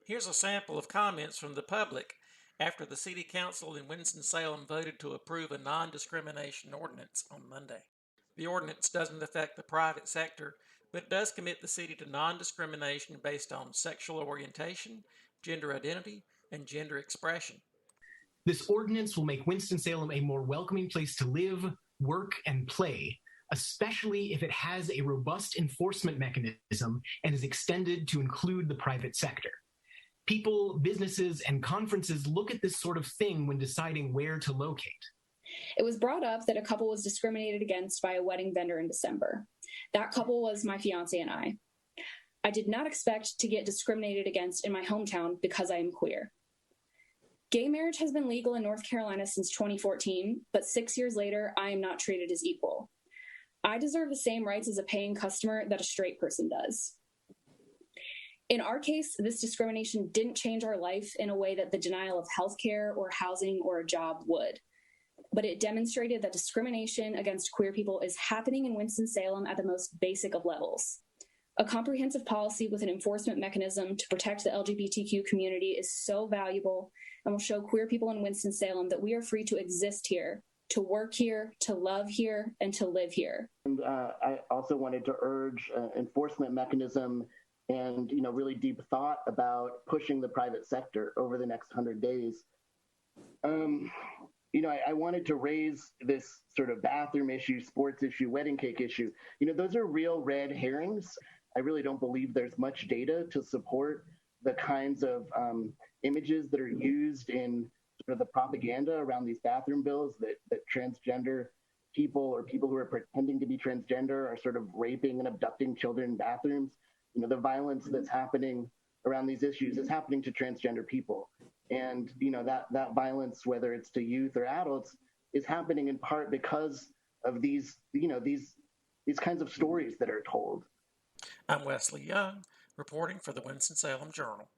Here's a sample of comments from the public after the City Council in Winston-Salem voted to approve a non-discrimination ordinance on Monday. The ordinance doesn't affect the private sector, but it does commit the city to non-discrimination based on sexual orientation, gender identity, and gender expression. This ordinance will make Winston-Salem a more welcoming place to live, work, and play, especially if it has a robust enforcement mechanism and is extended to include the private sector. People, businesses, and conferences look at this sort of thing when deciding where to locate. It was brought up that a couple was discriminated against by a wedding vendor in December. That couple was my fiance and I. I did not expect to get discriminated against in my hometown because I am queer. Gay marriage has been legal in North Carolina since 2014, but 6 years later, I am not treated as equal. I deserve the same rights as a paying customer that a straight person does. In our case, this discrimination didn't change our life in a way that the denial of healthcare or housing or a job would. But it demonstrated that discrimination against queer people is happening in Winston-Salem at the most basic of levels. A comprehensive policy with an enforcement mechanism to protect the LGBTQ community is so valuable and will show queer people in Winston-Salem that we are free to exist here, to work here, to love here, and to live here. And I also wanted to urge enforcement mechanism and really deep thought about pushing the private sector over the next 100 days. I wanted to raise this sort of bathroom issue, sports issue, wedding cake issue. Those are real red herrings. I really don't believe there's much data to support the kinds of images that are used in sort of the propaganda around these bathroom bills that transgender people or people who are pretending to be transgender are sort of raping and abducting children in bathrooms. The violence that's happening around these issues is happening to transgender people. And, that violence, whether it's to youth or adults, is happening in part because of these kinds of stories that are told. I'm Wesley Young, reporting for the Winston-Salem Journal.